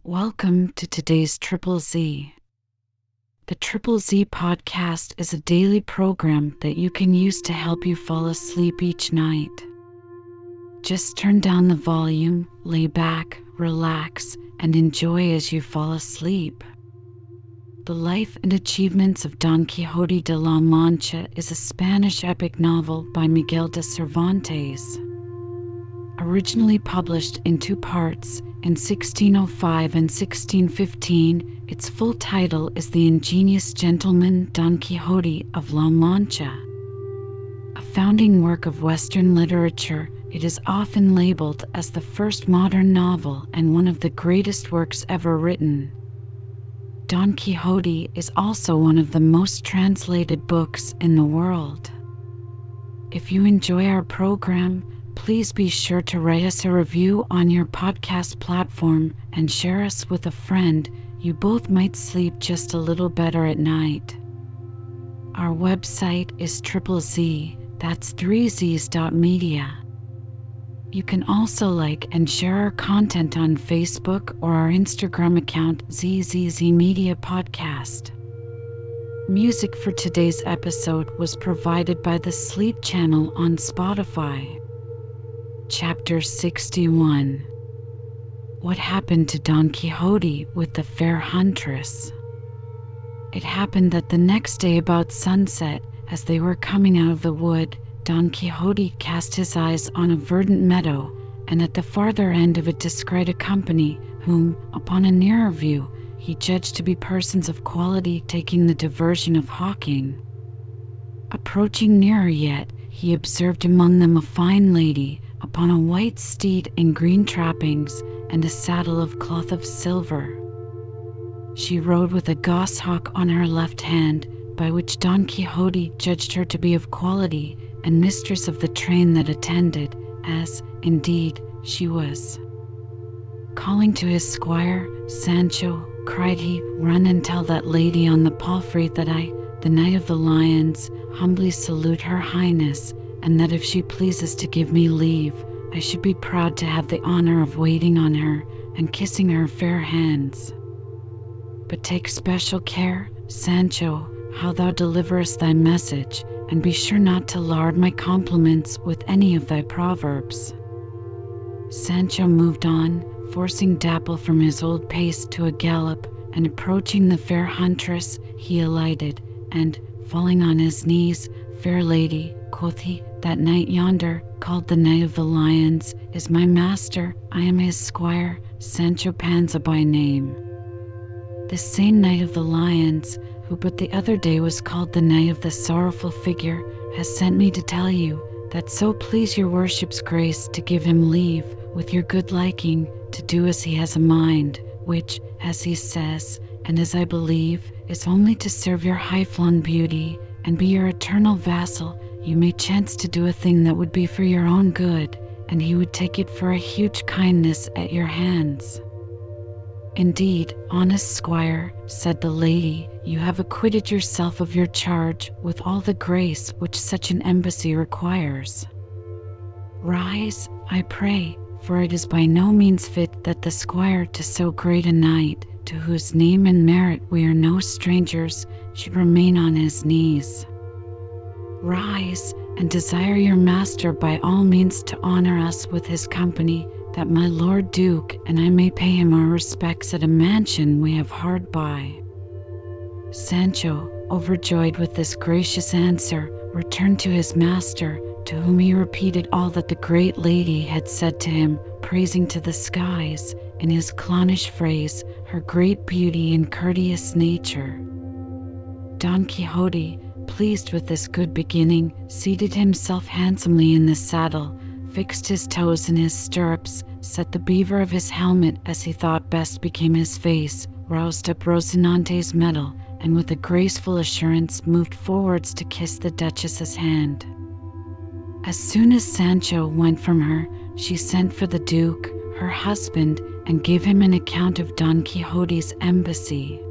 Welcome to today's Triple Z. The Triple Z podcast is a daily program that you can use to help you fall asleep each night. Just turn down the volume, lay back, relax, and enjoy as you fall asleep. The Life and Achievements of Don Quixote de la Mancha is a Spanish epic novel by Miguel de Cervantes. Originally published in two parts, in 1605 and 1615, its full title is The Ingenious Gentleman Don Quixote of La Mancha. A founding work of Western literature, it is often labeled as the first modern novel and one of the greatest works ever written. Don Quixote is also one of the most translated books in the world. If you enjoy our program, please be sure to write us a review on your podcast platform and share us with a friend. You both might sleep just a little better at night. Our website is Triple Z, that's 3zs.media. You can also like and share our content on Facebook or our Instagram account ZZZ Media Podcast. Music for today's episode was provided by the Sleep Channel on Spotify. Chapter 61. What happened to Don Quixote with the fair Huntress? It happened that the next day about sunset, as they were coming out of the wood, Don Quixote cast his eyes on a verdant meadow, and at the farther end of it descried a company, whom, upon a nearer view, he judged to be persons of quality taking the diversion of hawking. Approaching nearer yet, he observed among them a fine lady, upon a white steed in green trappings, and a saddle of cloth of silver. She rode with a goshawk on her left hand, by which Don Quixote judged her to be of quality, and mistress of the train that attended, as, indeed, she was. Calling to his squire, Sancho, cried he, "Run and tell that lady on the palfrey that I, the Knight of the Lions, humbly salute her highness, and that if she pleases to give me leave, I should be proud to have the honor of waiting on her and kissing her fair hands. But take special care, Sancho, how thou deliverest thy message, and be sure not to lard my compliments with any of thy proverbs." Sancho moved on, forcing Dapple from his old pace to a gallop, and approaching the fair Huntress, he alighted, and, falling on his knees, "Fair lady," quoth he, "that knight yonder, called the Knight of the Lions, is my master. I am his squire, Sancho Panza by name. This same Knight of the Lions, who but the other day was called the Knight of the Sorrowful Figure, has sent me to tell you, that so please your worship's grace to give him leave, with your good liking, to do as he has a mind, which, as he says, and as I believe, is only to serve your high-flown beauty, and be your eternal vassal. You may chance to do a thing that would be for your own good, and he would take it for a huge kindness at your hands." "Indeed, honest squire," said the lady, "you have acquitted yourself of your charge with all the grace which such an embassy requires. Rise, I pray, for it is by no means fit that the squire to so great a knight, to whose name and merit we are no strangers, should remain on his knees. Rise, and desire your master by all means to honor us with his company, that my Lord Duke and I may pay him our respects at a mansion we have hard by." Sancho, overjoyed with this gracious answer, returned to his master, to whom he repeated all that the great lady had said to him, praising to the skies, in his clownish phrase, her great beauty and courteous nature. Don Quixote, pleased with this good beginning, seated himself handsomely in the saddle, fixed his toes in his stirrups, set the beaver of his helmet as he thought best became his face, roused up Rocinante's medal, and with a graceful assurance moved forwards to kiss the Duchess's hand. As soon as Sancho went from her, she sent for the Duke, her husband, and gave him an account of Don Quixote's embassy.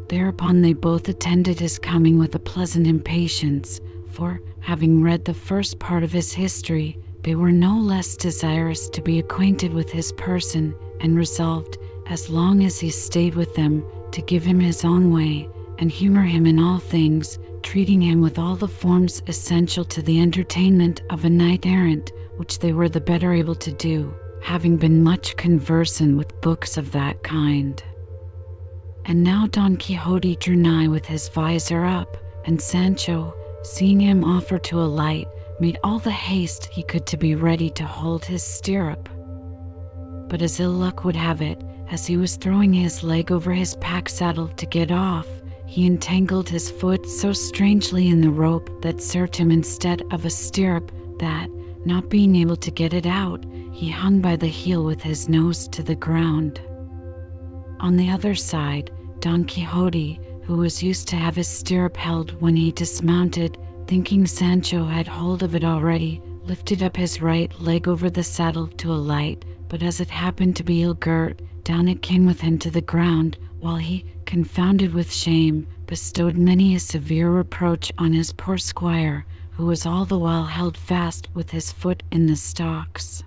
Thereupon they both attended his coming with a pleasant impatience, for, having read the first part of his history, they were no less desirous to be acquainted with his person, and resolved, as long as he stayed with them, to give him his own way, and humor him in all things, treating him with all the forms essential to the entertainment of a knight-errant, which they were the better able to do, having been much conversant with books of that kind. And now Don Quixote drew nigh with his visor up, and Sancho, seeing him offer to alight, made all the haste he could to be ready to hold his stirrup. But as ill luck would have it, as he was throwing his leg over his pack saddle to get off, he entangled his foot so strangely in the rope that served him instead of a stirrup that, not being able to get it out, he hung by the heel with his nose to the ground. On the other side, Don Quixote, who was used to have his stirrup held when he dismounted, thinking Sancho had hold of it already, lifted up his right leg over the saddle to alight, but as it happened to be ill-girt, down it came with him to the ground, while he, confounded with shame, bestowed many a severe reproach on his poor squire, who was all the while held fast with his foot in the stocks.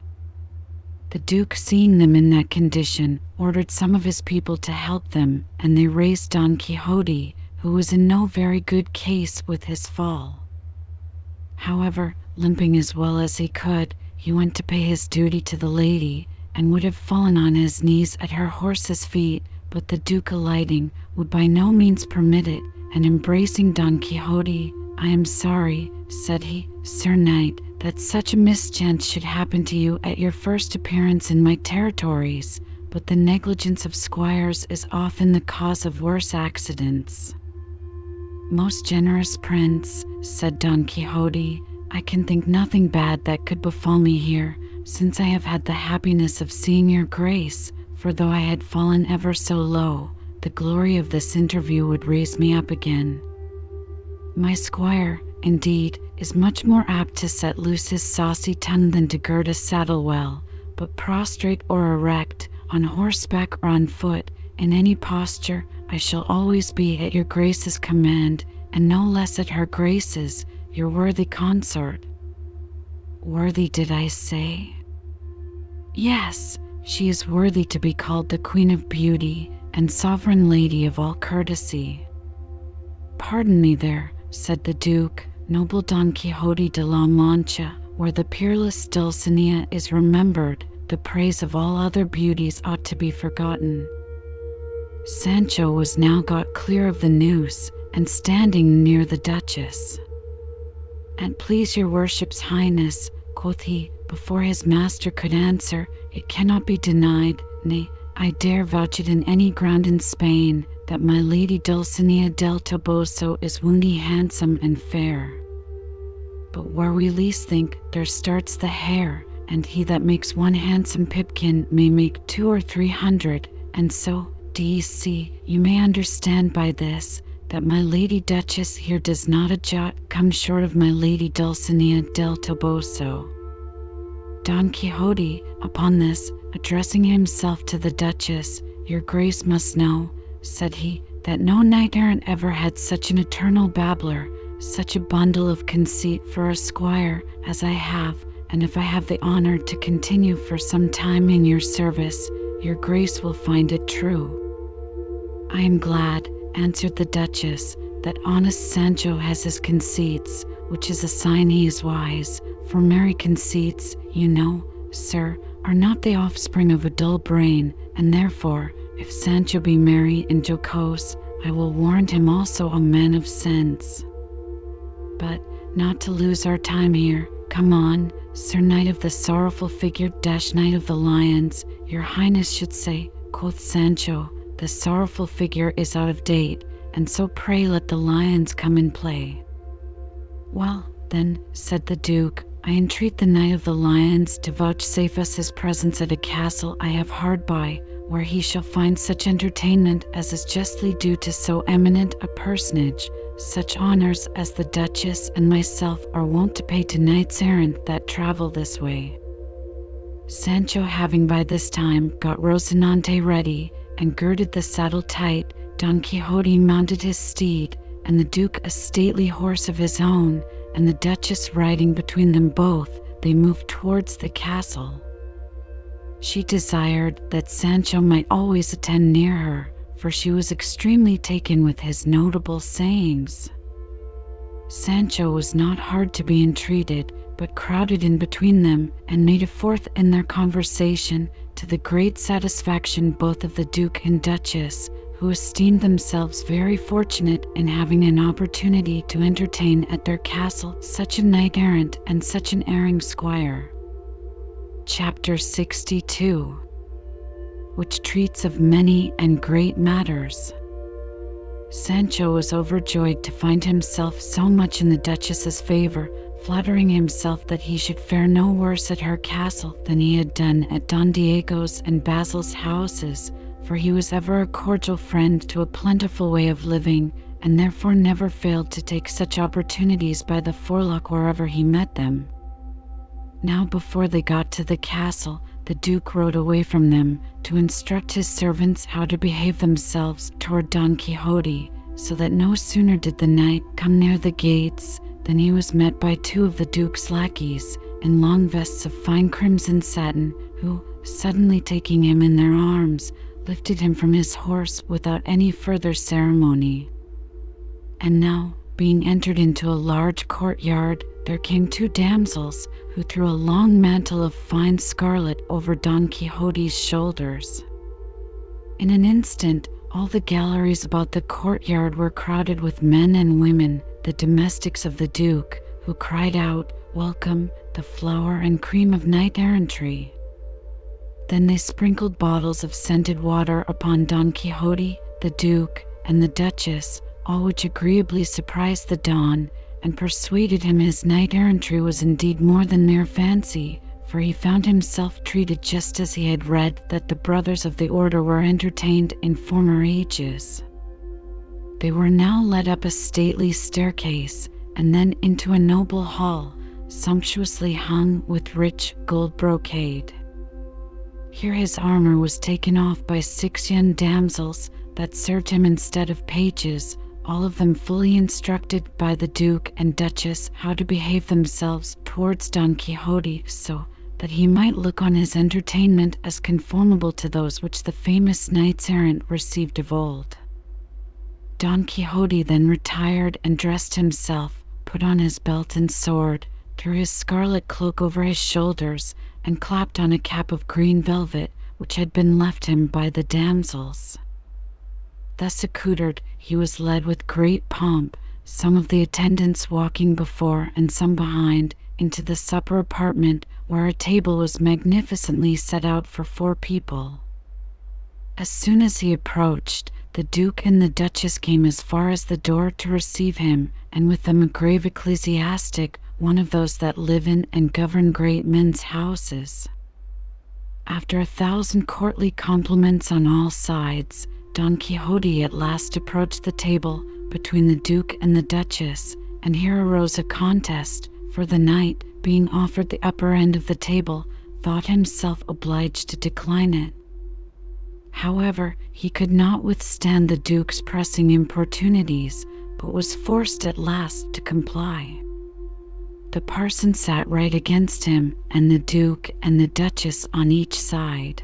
The Duke, seeing them in that condition, ordered some of his people to help them, and they raised Don Quixote, who was in no very good case with his fall. However, limping as well as he could, he went to pay his duty to the lady, and would have fallen on his knees at her horse's feet, but the Duke, alighting, would by no means permit it, and embracing Don Quixote, "I am sorry," said he, "Sir Knight, that such a mischance should happen to you at your first appearance in my territories, but the negligence of squires is often the cause of worse accidents." "Most generous prince," said Don Quixote, "I can think nothing bad that could befall me here, since I have had the happiness of seeing your grace, for though I had fallen ever so low, the glory of this interview would raise me up again. My squire, indeed, is much more apt to set loose his saucy tongue than to gird a saddle well, but prostrate or erect, on horseback or on foot, in any posture, I shall always be at your grace's command, and no less at her grace's, your worthy consort." "Worthy, did I say?" "Yes, she is worthy to be called the Queen of Beauty, and Sovereign Lady of all courtesy." "Pardon me there," said the Duke, "noble Don Quixote de la Mancha, where the peerless Dulcinea is remembered, the praise of all other beauties ought to be forgotten." Sancho was now got clear of the noose, and standing near the Duchess. "An't please your worship's highness," quoth he, before his master could answer, "it cannot be denied, nay, I dare vouch it in any ground in Spain, that my lady Dulcinea del Toboso is woundy handsome and fair. But where we least think, there starts the hair, and he that makes one handsome pipkin may make 200 or 300, and so, d'ye see, you may understand by this, that my lady Duchess here does not a jot come short of my lady Dulcinea del Toboso." Don Quixote, upon this, addressing himself to the Duchess, "Your grace must know," said he, "that no knight-errant ever had such an eternal babbler, such a bundle of conceit for a squire as I have, and if I have the honour to continue for some time in your service, your grace will find it true." "I am glad," answered the Duchess, "that honest Sancho has his conceits, which is a sign he is wise, for merry conceits, you know, sir, are not the offspring of a dull brain, and therefore, if Sancho be merry and jocose, I will warrant him also a man of sense. But, not to lose our time here, come on, Sir Knight of the sorrowful figure dash Knight of the Lions, your highness should say," quoth Sancho, "the sorrowful figure is out of date, and so pray let the lions come and play." "Well, then," said the Duke, "I entreat the Knight of the Lions to vouchsafe us his presence at a castle I have hard by, where he shall find such entertainment as is justly due to so eminent a personage, such honours as the Duchess and myself are wont to pay to knights-errant that travel this way." Sancho, having by this time got Rocinante ready, and girded the saddle tight, Don Quixote mounted his steed, and the Duke a stately horse of his own, and the Duchess riding between them both, they moved towards the castle. She desired that Sancho might always attend near her, for she was extremely taken with his notable sayings. Sancho was not hard to be entreated, but crowded in between them and made a fourth in their conversation, to the great satisfaction both of the Duke and Duchess, who esteemed themselves very fortunate in having an opportunity to entertain at their castle such a knight-errant and such an erring squire. Chapter 62, which treats of many and great matters. Sancho was overjoyed to find himself so much in the Duchess's favor, flattering himself that he should fare no worse at her castle than he had done at Don Diego's and Basil's houses, for he was ever a cordial friend to a plentiful way of living, and therefore never failed to take such opportunities by the forelock wherever he met them. Now before they got to the castle, the Duke rode away from them to instruct his servants how to behave themselves toward Don Quixote, so that no sooner did the knight come near the gates than he was met by two of the Duke's lackeys in long vests of fine crimson satin, who, suddenly taking him in their arms, lifted him from his horse without any further ceremony. And now, being entered into a large courtyard, there came two damsels, who threw a long mantle of fine scarlet over Don Quixote's shoulders. In an instant, all the galleries about the courtyard were crowded with men and women, the domestics of the Duke, who cried out, "Welcome, the flower and cream of knight-errantry." Then they sprinkled bottles of scented water upon Don Quixote, the Duke, and the Duchess, all which agreeably surprised the Don, and persuaded him his knight-errantry was indeed more than mere fancy, for he found himself treated just as he had read that the brothers of the order were entertained in former ages. They were now led up a stately staircase, and then into a noble hall, sumptuously hung with rich gold brocade. Here his armor was taken off by 6 young damsels that served him instead of pages, all of them fully instructed by the Duke and Duchess how to behave themselves towards Don Quixote, so that he might look on his entertainment as conformable to those which the famous knights-errant received of old. Don Quixote then retired and dressed himself, put on his belt and sword, threw his scarlet cloak over his shoulders, and clapped on a cap of green velvet which had been left him by the damsels. Thus accoutred, he was led with great pomp, some of the attendants walking before and some behind, into the supper apartment, where a table was magnificently set out for 4 people. As soon as he approached, the Duke and the Duchess came as far as the door to receive him, and with them a grave ecclesiastic, one of those that live in and govern great men's houses. After 1,000 courtly compliments on all sides, Don Quixote at last approached the table between the Duke and the Duchess, and here arose a contest, for the knight, being offered the upper end of the table, thought himself obliged to decline it. However, he could not withstand the Duke's pressing importunities, but was forced at last to comply. The parson sat right against him, and the Duke and the Duchess on each side.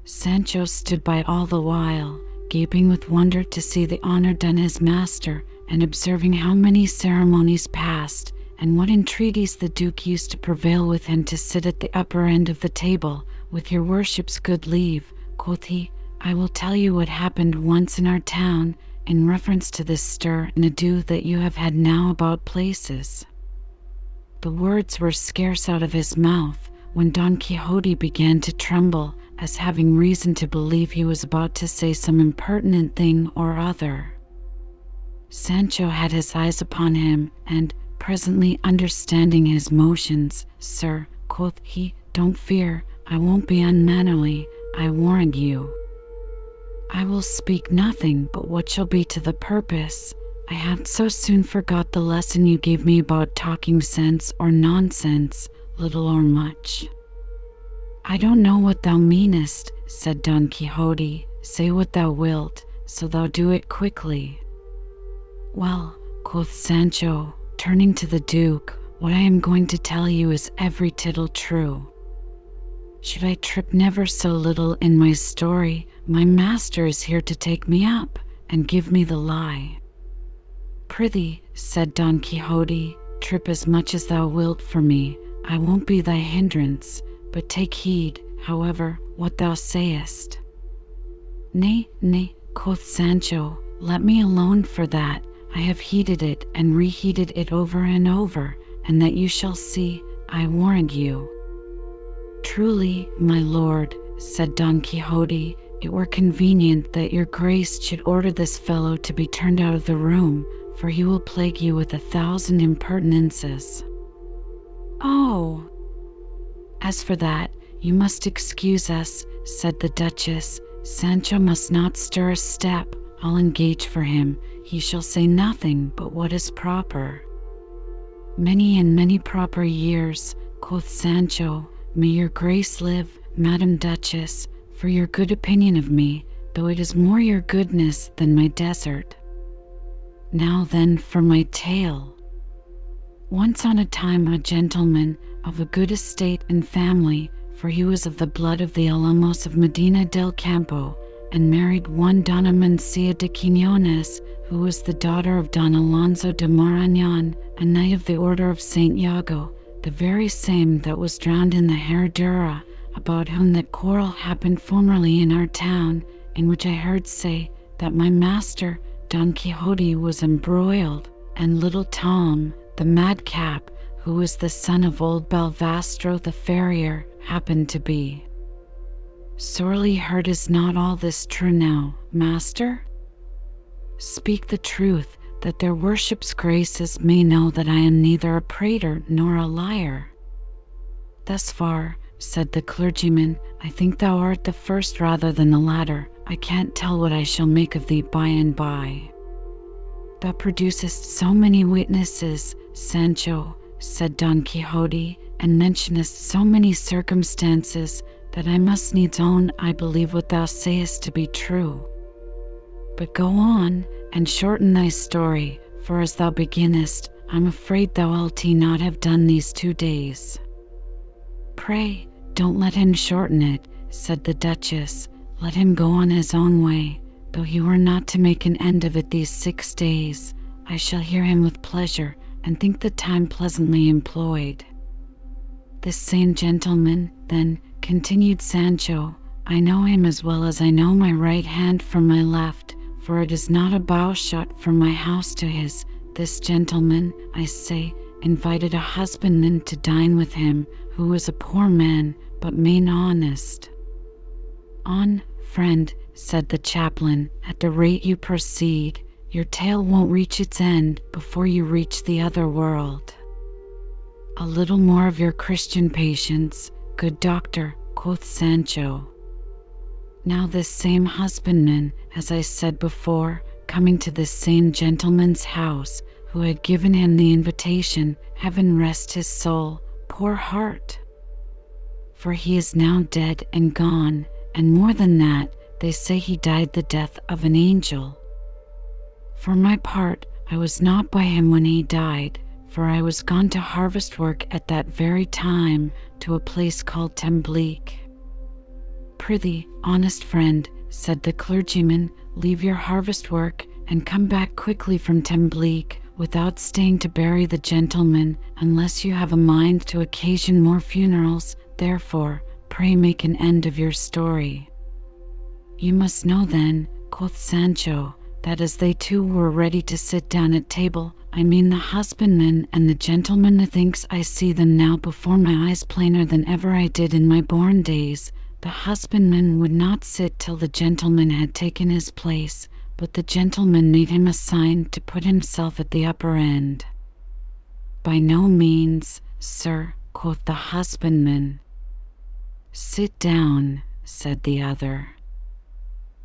Sancho stood by all the while, gaping with wonder to see the honor done his master, and observing how many ceremonies passed, and what entreaties the Duke used to prevail with him to sit at the upper end of the table. "With your worship's good leave," quoth he, "I will tell you what happened once in our town, in reference to this stir and ado that you have had now about places." The words were scarce out of his mouth, when Don Quixote began to tremble, as having reason to believe he was about to say some impertinent thing or other. Sancho had his eyes upon him, and, presently understanding his motions, "Sir," quoth he, "don't fear, I won't be unmannerly, I warrant you. I will speak nothing but what shall be to the purpose. I have so soon forgot the lesson you gave me about talking sense or nonsense, little or much." "I don't know what thou meanest," said Don Quixote. "Say what thou wilt, so thou do it quickly." "Well," quoth Sancho, turning to the Duke, "what I am going to tell you is every tittle true." Should I trip never so little in my story, my master is here to take me up and give me the lie. Prithee, said Don Quixote, trip as much as thou wilt for me, I won't be thy hindrance, but take heed, however, what thou sayest. Nay, nay, quoth Sancho, let me alone for that. I have heeded it and reheated it over and over, and that you shall see, I warrant you. Truly, my lord, said Don Quixote, it were convenient that your grace should order this fellow to be turned out of the room, for he will plague you with 1,000 impertinences. Oh! As for that, you must excuse us, said the Duchess. Sancho must not stir a step. I'll engage for him. He shall say nothing but what is proper. Many and many proper years, quoth Sancho. May your grace live, Madam Duchess, for your good opinion of me, though it is more your goodness than my desert. Now then for my tale. Once on a time a gentleman of a good estate and family, for he was of the blood of the Alamos of Medina del Campo, and married one Donna Mencia de Quiñones, who was the daughter of Don Alonso de Marañon, a knight of the order of Saint Iago, the very same that was drowned in the Herradura, about whom that quarrel happened formerly in our town, in which I heard say that my master Don Quixote was embroiled, and little Tom, the madcap, who was the son of old Balvastro the farrier, happened to be. Sorely hurt. Is not all this true now, master? Speak the truth, that their worship's graces may know that I am neither a prater nor a liar. Thus far, said the clergyman, I think thou art the first rather than the latter. I can't tell what I shall make of thee by and by. Thou producest so many witnesses, Sancho, said Don Quixote, and mentionest so many circumstances, that I must needs own I believe what thou sayest to be true. But go on, and shorten thy story, for as thou beginnest, I'm afraid thou wilt not have done these 2 days. Pray, don't let him shorten it, said the Duchess. Let him go on his own way, though he were not to make an end of it these 6 days. I shall hear him with pleasure, and think the time pleasantly employed. This same gentleman, then, continued Sancho, I know him as well as I know my right hand from my left, for it is not a bow shot from my house to his. This gentleman, I say, invited a husbandman to dine with him, who was a poor man, but main honest. On, friend, said the chaplain, at the rate you proceed, your tale won't reach its end before you reach the other world. A little more of your Christian patience, good doctor, quoth Sancho. Now this same husbandman, as I said before, coming to this same gentleman's house, who had given him the invitation, heaven rest his soul, poor heart! For he is now dead and gone, and more than that, they say he died the death of an angel. For my part, I was not by him when he died, for I was gone to harvest work at that very time to a place called Temblique. Prithee, honest friend, said the clergyman, leave your harvest work and come back quickly from Temblique, without staying to bury the gentleman, unless you have a mind to occasion more funerals. Therefore, pray make an end of your story. You must know then, quoth Sancho, that as they two were ready to sit down at table, I mean the husbandman and the gentleman, methinks I see them now before my eyes plainer than ever I did in my born days. The husbandman would not sit till the gentleman had taken his place, but the gentleman made him a sign to put himself at the upper end. By no means, sir, quoth the husbandman. Sit down, said the other.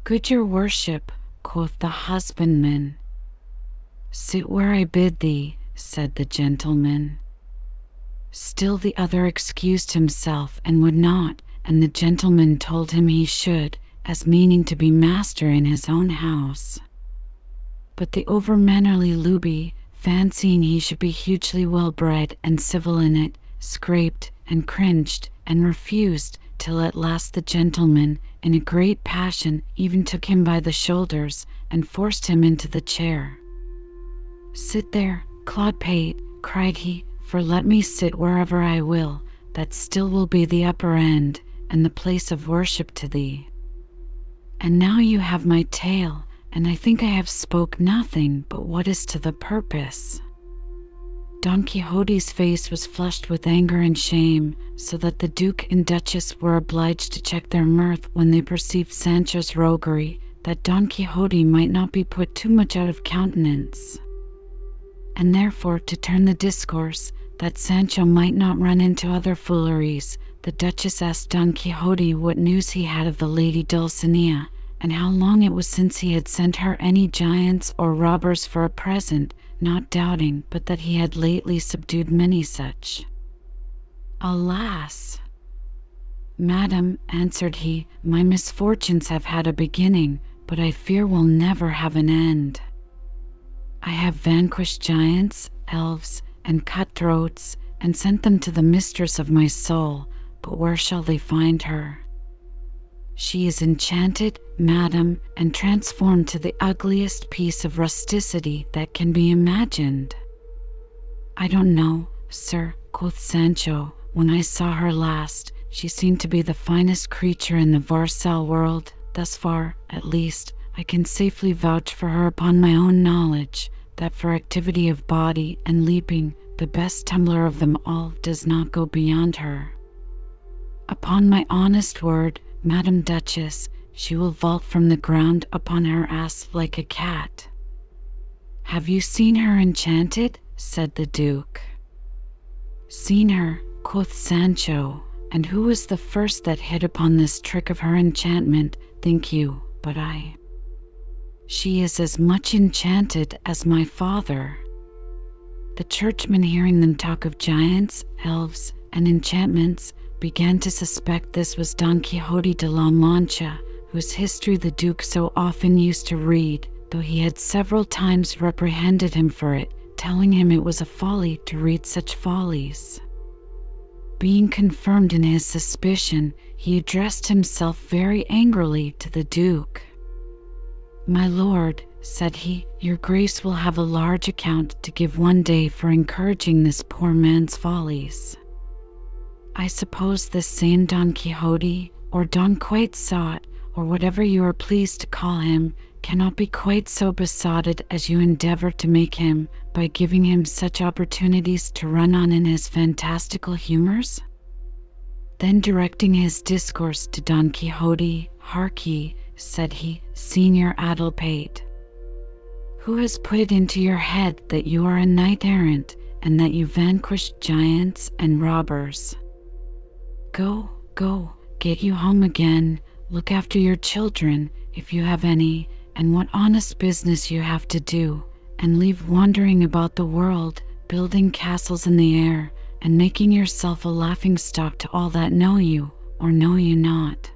Good your worship, quoth the husbandman. Sit where I bid thee, said the gentleman. Still the other excused himself and would not, and the gentleman told him he should, as meaning to be master in his own house. But the overmannerly Luby, fancying he should be hugely well bred and civil in it, scraped and cringed and refused till at last the gentleman, in a great passion, even took him by the shoulders and forced him into the chair. "Sit there, clodpate," cried he, "for let me sit wherever I will, that still will be the upper end, and the place of worship to thee. And now you have my tale, and I think I have spoke nothing but what is to the purpose." Don Quixote's face was flushed with anger and shame, so that the Duke and Duchess were obliged to check their mirth when they perceived Sancho's roguery, that Don Quixote might not be put too much out of countenance. And therefore, to turn the discourse, that Sancho might not run into other fooleries, the Duchess asked Don Quixote what news he had of the lady Dulcinea, and how long it was since he had sent her any giants or robbers for a present, not doubting but that he had lately subdued many such. "Alas, madam," answered he, "my misfortunes have had a beginning, but I fear will never have an end. I have vanquished giants, elves, and cutthroats, and sent them to the mistress of my soul, but where shall they find her? She is enchanted, madam, and transformed to the ugliest piece of rusticity that can be imagined." "I don't know, sir," quoth Sancho. "When I saw her last, she seemed to be the finest creature in the Varsal world. Thus far, at least, I can safely vouch for her upon my own knowledge, that for activity of body and leaping, the best tumbler of them all does not go beyond her. Upon my honest word, Madam Duchess, she will vault from the ground upon her ass like a cat." "Have you seen her enchanted?" said the Duke. "Seen her," quoth Sancho, "and who was the first that hit upon this trick of her enchantment, think you, but I? She is as much enchanted as my father." The churchmen, hearing them talk of giants, elves, and enchantments, began to suspect this was Don Quixote de la Mancha, whose history the Duke so often used to read, though he had several times reprehended him for it, telling him it was a folly to read such follies. Being confirmed in his suspicion, he addressed himself very angrily to the Duke. "My lord," said he, "your grace will have a large account to give one day for encouraging this poor man's follies. I suppose this same Don Quixote, or Don Quixote, or whatever you are pleased to call him, cannot be quite so besotted as you endeavor to make him, by giving him such opportunities to run on in his fantastical humors?" Then directing his discourse to Don Quixote, "Hark ye," said he, "Señor Adelpate, who has put it into your head that you are a knight errant, and that you vanquished giants and robbers? Go, get you home again, look after your children, if you have any, and what honest business you have to do, and leave wandering about the world, building castles in the air, and making yourself a laughing-stock to all that know you, or know you not.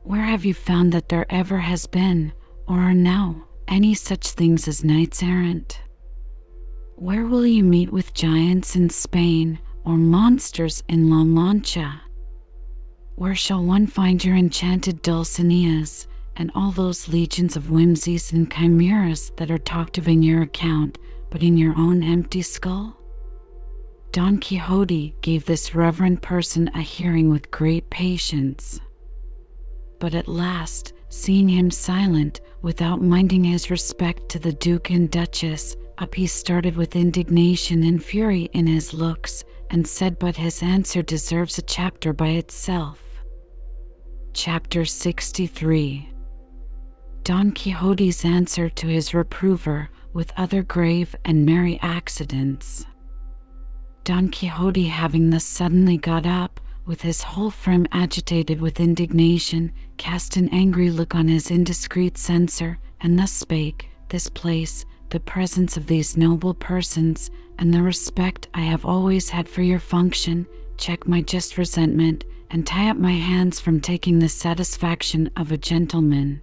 Where have you found that there ever has been, or are now, any such things as knights errant? Where will you meet with giants in Spain, or monsters in La Mancha? Where shall one find your enchanted Dulcineas, and all those legions of whimsies and chimeras that are talked of in your account, but in your own empty skull?" Don Quixote gave this reverend person a hearing with great patience, but at last, seeing him silent, without minding his respect to the Duke and Duchess, up he started with indignation and fury in his looks, and said, but his answer deserves a chapter by itself. Chapter 63. Don Quixote's answer to his reprover, with other grave and merry accidents. Don Quixote, having thus suddenly got up, with his whole frame agitated with indignation, cast an angry look on his indiscreet censor, and thus spake: "This place, the presence of these noble persons, and the respect I have always had for your function, check my just resentment, and tie up my hands from taking the satisfaction of a gentleman.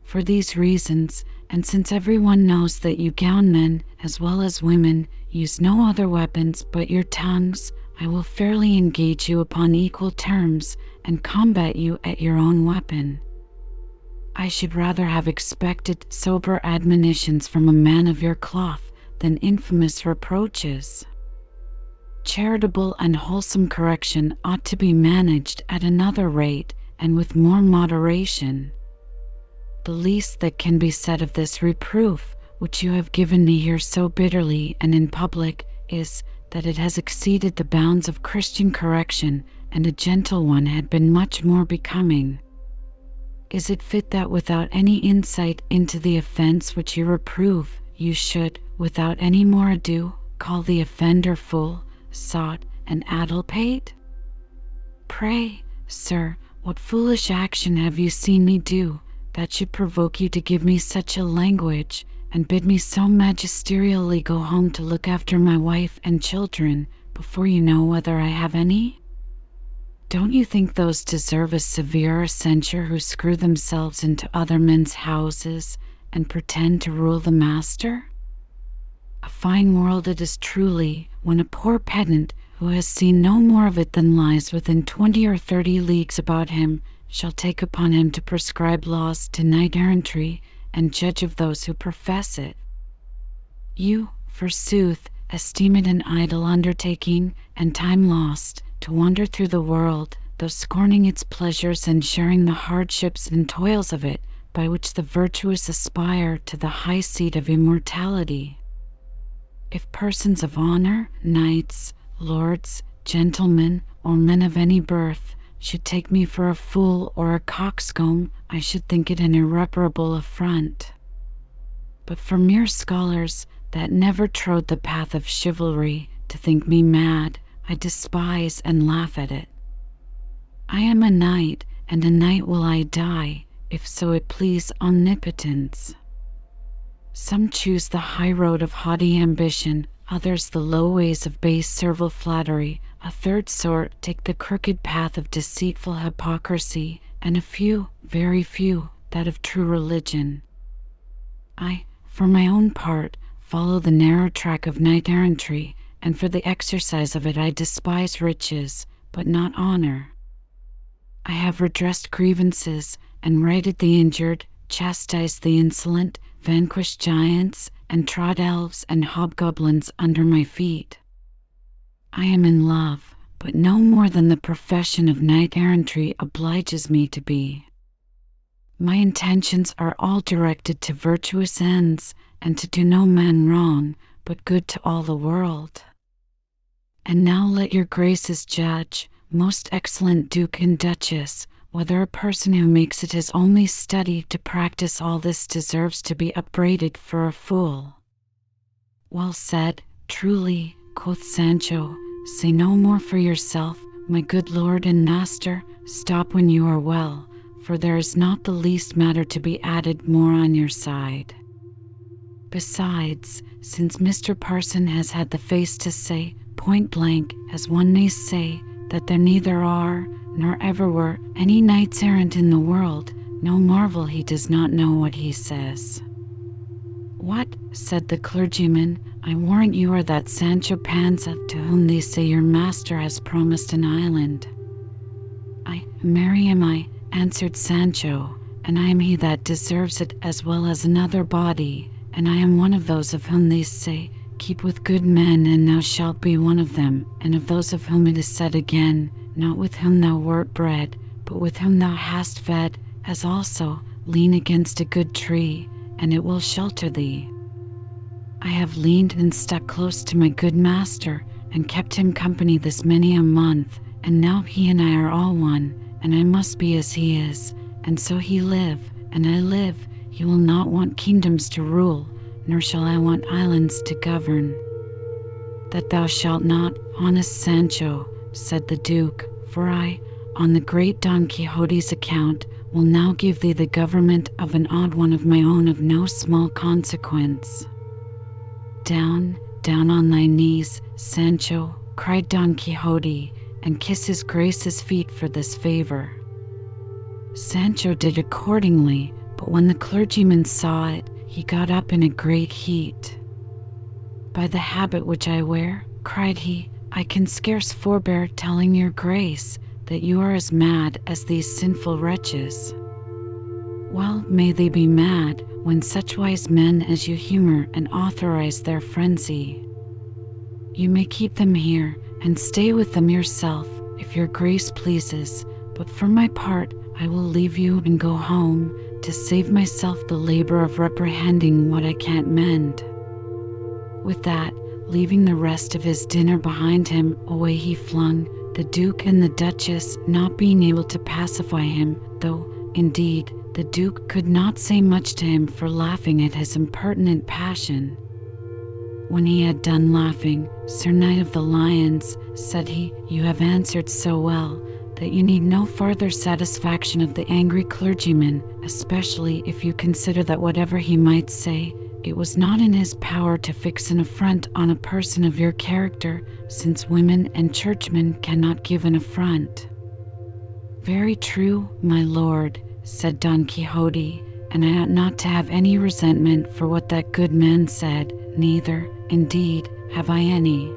For these reasons, and since everyone knows that you gown men as well as women use no other weapons but your tongues, I will fairly engage you upon equal terms and combat you at your own weapon. I should rather have expected sober admonitions from a man of your cloth than infamous reproaches. Charitable and wholesome correction ought to be managed at another rate and with more moderation. The least that can be said of this reproof, which you have given me here so bitterly and in public, is that it has exceeded the bounds of Christian correction, and a gentle one had been much more becoming. Is it fit that without any insight into the offence which you reprove, you should, without any more ado, call the offender fool, sot, and addlepate? Pray, sir, what foolish action have you seen me do, that should provoke you to give me such a language, and bid me so magisterially go home to look after my wife and children, before you know whether I have any? Don't you think those deserve a severer censure who screw themselves into other men's houses, and pretend to rule the master? A fine world it is truly, when a poor pedant, who has seen no more of it than lies within 20 or 30 leagues about him, shall take upon him to prescribe laws to knight-errantry, and judge of those who profess it. You, forsooth, esteem it an idle undertaking, and time lost, to wander through the world, though scorning its pleasures and sharing the hardships and toils of it, by which the virtuous aspire to the high seat of immortality. If persons of honour, knights, lords, gentlemen, or men of any birth, should take me for a fool or a coxcomb, I should think it an irreparable affront. But for mere scholars that never trode the path of chivalry, to think me mad, I despise and laugh at it. I am a knight, and a knight will I die, if so it please Omnipotence. Some choose the high road of haughty ambition, others the low ways of base servile flattery, a third sort take the crooked path of deceitful hypocrisy, and a few, very few, that of true religion. I, for my own part, follow the narrow track of knight-errantry, and for the exercise of it I despise riches, but not honour. I have redressed grievances, and righted the injured, chastised the insolent, vanquished giants, and trod elves and hobgoblins under my feet. I am in love, but no more than the profession of knight-errantry obliges me to be. My intentions are all directed to virtuous ends, and to do no man wrong, but good to all the world. And now let your graces judge, most excellent Duke and Duchess, whether a person who makes it his only study to practice all this deserves to be upbraided for a fool. Well said, truly, quoth Sancho. Say no more for yourself, my good lord and master. Stop when you are well, for there is not the least matter to be added more on your side. Besides, since Mr. Parson has had the face to say, point blank, as one may say, that there neither are, nor ever were, any knights-errant in the world, no marvel he does not know what he says. What, said the clergyman, I warrant you are that Sancho Panza to whom they say your master has promised an island. Ay, marry am I, answered Sancho, and I am he that deserves it as well as another body, and I am one of those of whom they say, keep with good men and thou shalt be one of them, and of those of whom it is said again, not with whom thou wert bred, but with whom thou hast fed, as also, lean against a good tree, and it will shelter thee. I have leaned and stuck close to my good master, and kept him company this many a month, and now he and I are all one, and I must be as he is, and so he live, and I live. He will not want kingdoms to rule, nor shall I want islands to govern. That thou shalt not, honest Sancho, said the Duke, for I, on the great Don Quixote's account, will now give thee the government of an odd one of my own of no small consequence. Down, down on thy knees, Sancho, cried Don Quixote, and kiss his grace's feet for this favour. Sancho did accordingly, but when the clergyman saw it, he got up in a great heat. By the habit which I wear, cried he, I can scarce forbear telling your grace that you are as mad as these sinful wretches. Well may they be mad, when such wise men as you humour and authorize their frenzy. You may keep them here, and stay with them yourself, if your grace pleases, but for my part I will leave you and go home, to save myself the labour of reprehending what I can't mend." With that, leaving the rest of his dinner behind him, away he flung, the Duke and the Duchess not being able to pacify him, though, indeed, the Duke could not say much to him for laughing at his impertinent passion. When he had done laughing, "Sir Knight of the Lions," said he, "you have answered so well, that you need no farther satisfaction of the angry clergyman, especially if you consider that whatever he might say, it was not in his power to fix an affront on a person of your character, since women and churchmen cannot give an affront." "Very true, my lord," said Don Quixote, "and I ought not to have any resentment for what that good man said, neither, indeed, have I any.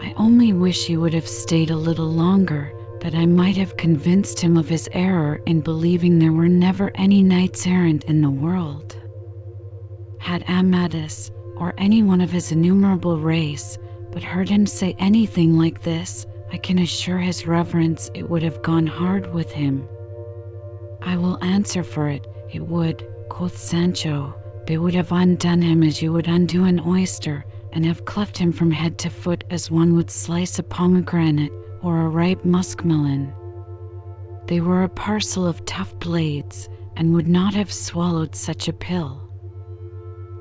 I only wish he would have stayed a little longer, that I might have convinced him of his error in believing there were never any knights errant in the world. Had Amadis, or any one of his innumerable race, but heard him say anything like this, I can assure his reverence it would have gone hard with him." "I will answer for it, it would," quoth Sancho. "They would have undone him as you would undo an oyster, and have cleft him from head to foot as one would slice a pomegranate or a ripe muskmelon. They were a parcel of tough blades, and would not have swallowed such a pill.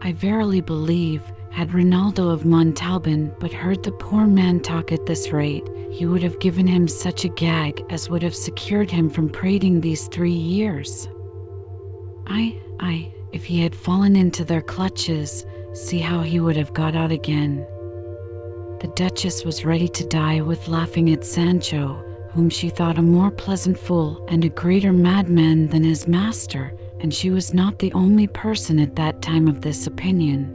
I verily believe, had Rinaldo of Montalban but heard the poor man talk at this rate, he would have given him such a gag as would have secured him from prating these 3 years. Ay, if he had fallen into their clutches, see how he would have got out again." The Duchess was ready to die with laughing at Sancho, whom she thought a more pleasant fool and a greater madman than his master, and she was not the only person at that time of this opinion.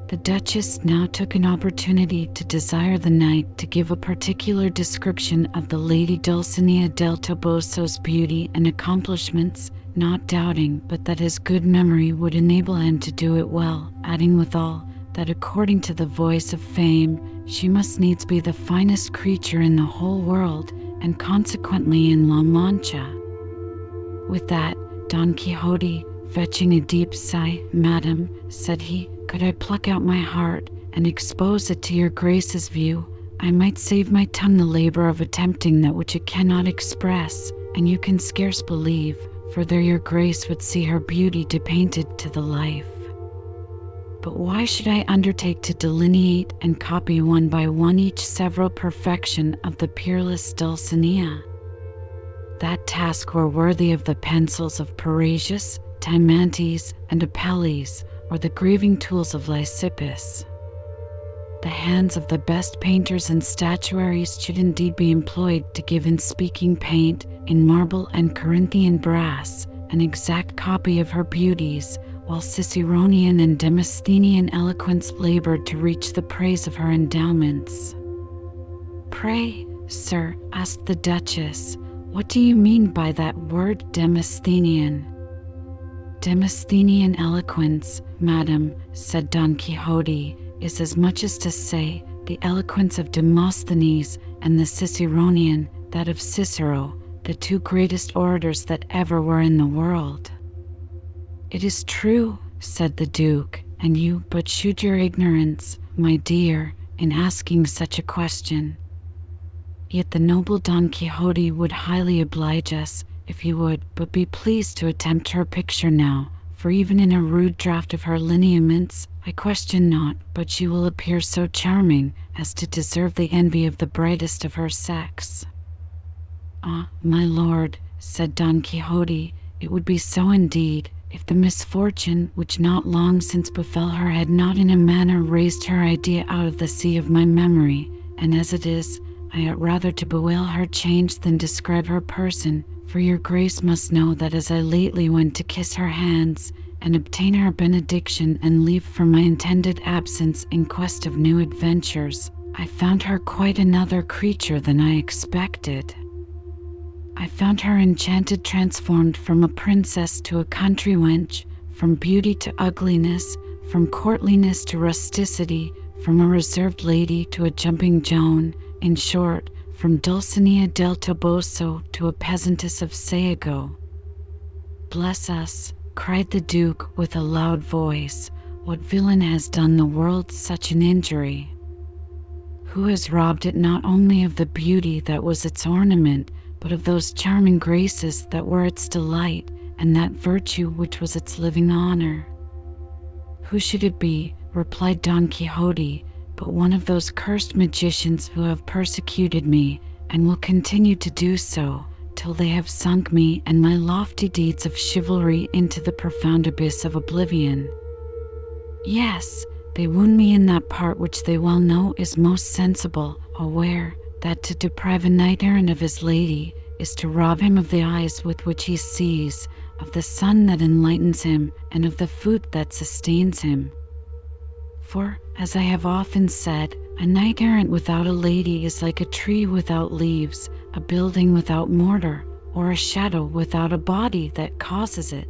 The Duchess now took an opportunity to desire the knight to give a particular description of the Lady Dulcinea del Toboso's beauty and accomplishments, not doubting but that his good memory would enable him to do it well, adding withal, that according to the voice of fame, she must needs be the finest creature in the whole world, and consequently in La Mancha. With that, Don Quixote, fetching a deep sigh, "Madam," said he, "could I pluck out my heart, and expose it to your grace's view, I might save my tongue the labour of attempting that which it cannot express, and you can scarce believe, for there your grace would see her beauty depainted to the life. But why should I undertake to delineate and copy one by one each several perfection of the peerless Dulcinea? That task were worthy of the pencils of Parrhasius, Timantes, and Apelles, or the graving tools of Lysippus. The hands of the best painters and statuaries should indeed be employed to give in speaking paint, in marble and Corinthian brass, an exact copy of her beauties, while Ciceronian and Demosthenian eloquence laboured to reach the praise of her endowments." "Pray, sir," asked the Duchess, "what do you mean by that word Demosthenian?" "Demosthenian eloquence, madam," said Don Quixote, "is as much as to say the eloquence of Demosthenes, and the Ciceronian, that of Cicero, the 2 greatest orators that ever were in the world." "It is true," said the Duke, "and you but shew your ignorance, my dear, in asking such a question. Yet the noble Don Quixote would highly oblige us, if he would but be pleased to attempt her picture now, for even in a rude draught of her lineaments, I question not but she will appear so charming as to deserve the envy of the brightest of her sex." "Ah, my lord," said Don Quixote, "it would be so indeed, if the misfortune which not long since befell her had not in a manner raised her idea out of the sea of my memory, and as it is, I ought rather to bewail her change than describe her person, for your grace must know that as I lately went to kiss her hands, and obtain her benediction and leave for my intended absence in quest of new adventures, I found her quite another creature than I expected. I found her enchanted, transformed from a princess to a country wench, from beauty to ugliness, from courtliness to rusticity, from a reserved lady to a jumping Joan, in short, from Dulcinea del Toboso to a peasantess of Sayago. "Bless us," cried the Duke with a loud voice, "what villain has done the world such an injury? Who has robbed it not only of the beauty that was its ornament, but of those charming graces that were its delight, and that virtue which was its living honor?" "Who should it be," replied Don Quixote, "but one of those cursed magicians who have persecuted me, and will continue to do so, till they have sunk me and my lofty deeds of chivalry into the profound abyss of oblivion. Yes, they wound me in that part which they well know is most sensible, aware that to deprive a knight-errant of his lady is to rob him of the eyes with which he sees, of the sun that enlightens him, and of the food that sustains him. For, as I have often said, a knight-errant without a lady is like a tree without leaves, a building without mortar, or a shadow without a body that causes it."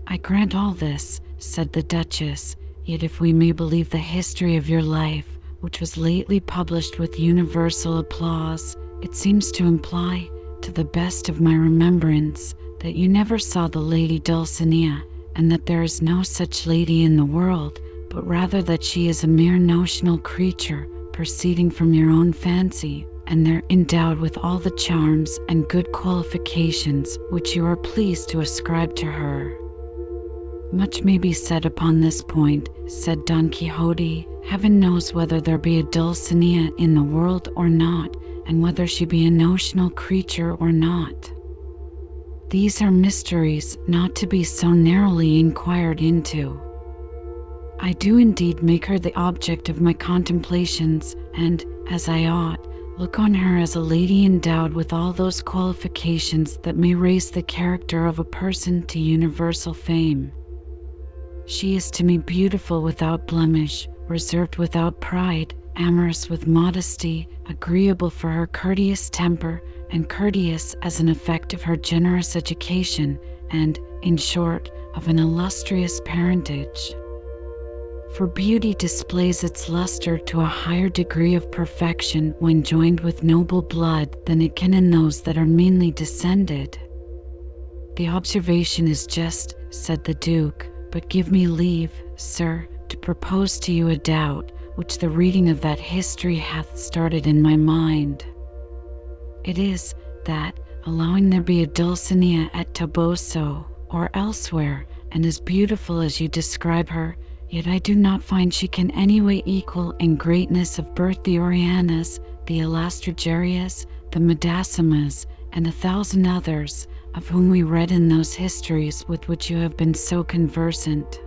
"I grant all this," said the Duchess, "yet if we may believe the history of your life, which was lately published with universal applause, it seems to imply, to the best of my remembrance, that you never saw the Lady Dulcinea, and that there is no such lady in the world, but rather that she is a mere notional creature, proceeding from your own fancy, and there endowed with all the charms and good qualifications which you are pleased to ascribe to her." "Much may be said upon this point," said Don Quixote. "Heaven knows whether there be a Dulcinea in the world or not, and whether she be a notional creature or not. These are mysteries not to be so narrowly inquired into. I do indeed make her the object of my contemplations, and, as I ought, look on her as a lady endowed with all those qualifications that may raise the character of a person to universal fame. She is to me beautiful without blemish, reserved without pride, amorous with modesty, agreeable for her courteous temper, and courteous as an effect of her generous education, and, in short, of an illustrious parentage. For beauty displays its luster to a higher degree of perfection when joined with noble blood than it can in those that are meanly descended." "The observation is just," said the Duke, "but give me leave, sir, to propose to you a doubt which the reading of that history hath started in my mind. It is, that, allowing there be a Dulcinea at Toboso, or elsewhere, and as beautiful as you describe her, yet I do not find she can any way equal in greatness of birth the Orianas, the Elastrigerias, the Madasimas, and 1,000 others, of whom we read in those histories with which you have been so conversant."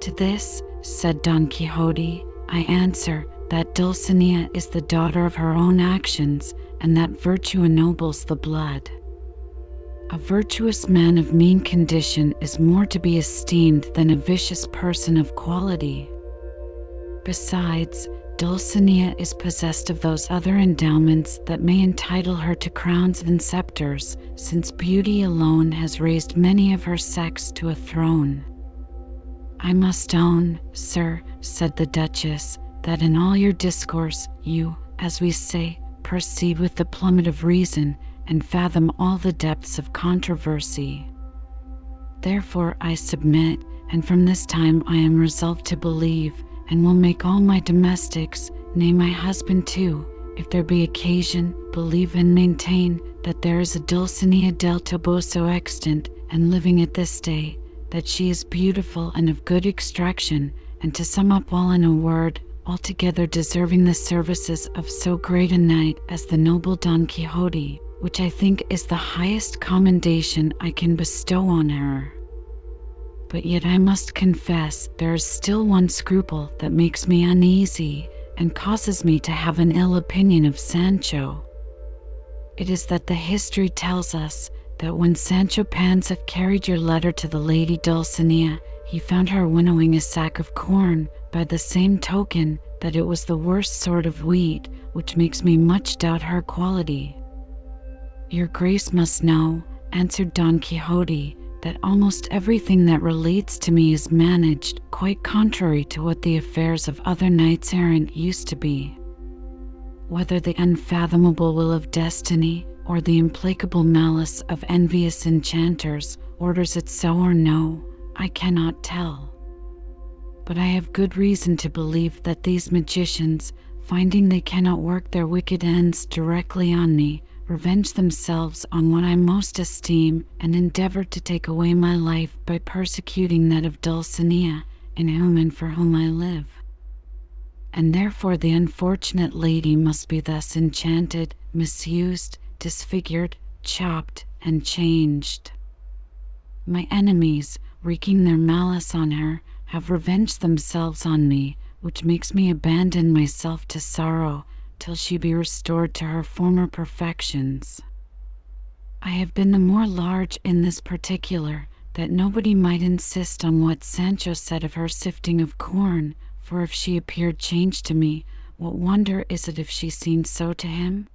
"To this," said Don Quixote, "I answer, that Dulcinea is the daughter of her own actions, and that virtue ennobles the blood. A virtuous man of mean condition is more to be esteemed than a vicious person of quality. Besides, Dulcinea is possessed of those other endowments that may entitle her to crowns and scepters, since beauty alone has raised many of her sex to a throne. I must own, sir," said the Duchess, "that in all your discourse you, as we say, proceed with the plummet of reason, and fathom all the depths of controversy. Therefore I submit, and from this time I am resolved to believe, and will make all my domestics, nay, my husband too, if there be occasion, believe and maintain that there is a Dulcinea del Toboso extant and living at this day, that she is beautiful and of good extraction, and to sum up all in a word, altogether deserving the services of so great a knight as the noble Don Quixote, which I think is the highest commendation I can bestow on her. But yet I must confess there is still one scruple that makes me uneasy, and causes me to have an ill opinion of Sancho. It is that the history tells us that when Sancho Panza carried your letter to the Lady Dulcinea, he found her winnowing a sack of corn, by the same token that it was the worst sort of wheat, which makes me much doubt her quality. Your Grace must know, answered Don Quixote, that almost everything that relates to me is managed quite contrary to what the affairs of other knights errant used to be. Whether the unfathomable will of destiny, or the implacable malice of envious enchanters, orders it so or no, I cannot tell. But I have good reason to believe that these magicians, finding they cannot work their wicked ends directly on me, revenge themselves on what I most esteem, and endeavour to take away my life by persecuting that of Dulcinea, in whom and for whom I live. And therefore the unfortunate lady must be thus enchanted, misused, disfigured, chopped, and changed. My enemies, wreaking their malice on her, have revenged themselves on me, which makes me abandon myself to sorrow till she be restored to her former perfections. I have been the more large in this particular, that nobody might insist on what Sancho said of her sifting of corn, for if she appeared changed to me, what wonder is it if she seemed so to him?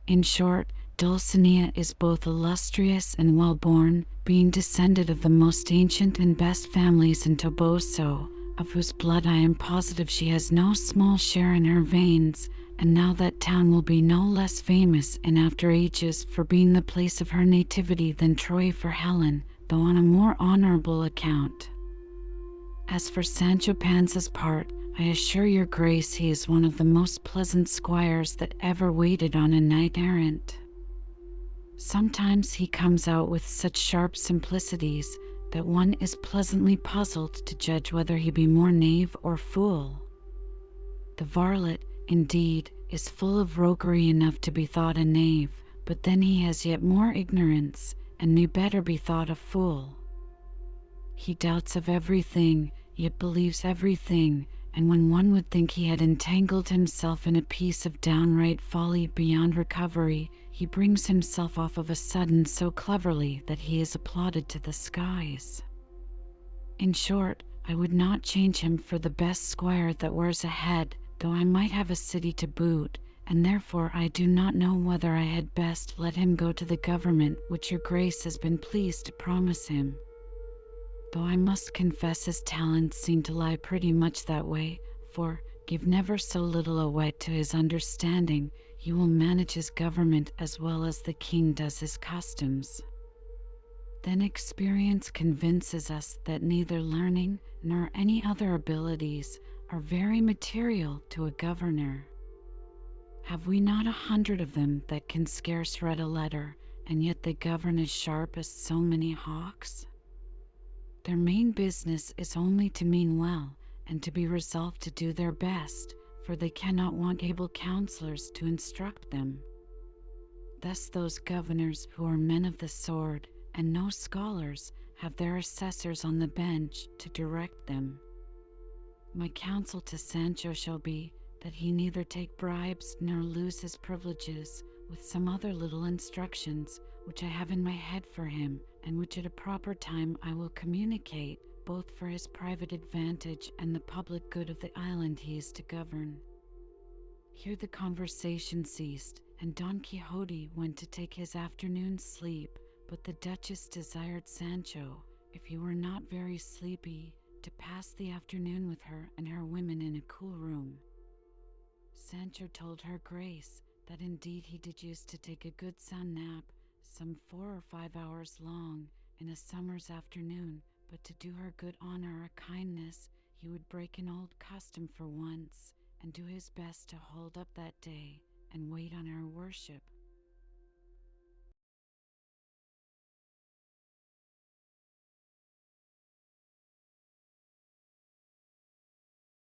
In short, Dulcinea is both illustrious and well-born, being descended of the most ancient and best families in Toboso, of whose blood I am positive she has no small share in her veins, and now that town will be no less famous in after ages for being the place of her nativity than Troy for Helen, though on a more honourable account. As for Sancho Panza's part, I assure your Grace he is one of the most pleasant squires that ever waited on a knight-errant. Sometimes he comes out with such sharp simplicities that one is pleasantly puzzled to judge whether he be more knave or fool. The varlet, indeed, is full of roguery enough to be thought a knave, but then he has yet more ignorance, and may better be thought a fool. He doubts of everything, yet believes everything, and when one would think he had entangled himself in a piece of downright folly beyond recovery, he brings himself off of a sudden so cleverly that he is applauded to the skies. In short, I would not change him for the best squire that wears a head, though I might have a city to boot, and therefore I do not know whether I had best let him go to the government which your Grace has been pleased to promise him. Though I must confess his talents seem to lie pretty much that way, for, give never so little a whet to his understanding, he will manage his government as well as the king does his customs. Then experience convinces us that neither learning nor any other abilities are very material to a governor. Have we not 100 of them that can scarce read a letter, and yet they govern as sharp as so many hawks? Their main business is only to mean well, and to be resolved to do their best, for they cannot want able counselors to instruct them. Thus those governors who are men of the sword, and no scholars, have their assessors on the bench to direct them. My counsel to Sancho shall be, that he neither take bribes nor lose his privileges, with some other little instructions which I have in my head for him, and which at a proper time I will communicate, both for his private advantage and the public good of the island he is to govern. Here the conversation ceased, and Don Quixote went to take his afternoon's sleep, but the Duchess desired Sancho, if he were not very sleepy, to pass the afternoon with her and her women in a cool room. Sancho told her Grace that indeed he did use to take a good sound nap, some 4 or 5 hours long, in a summer's afternoon, but to do her good honour a kindness, he would break an old custom for once, and do his best to hold up that day, and wait on her worship.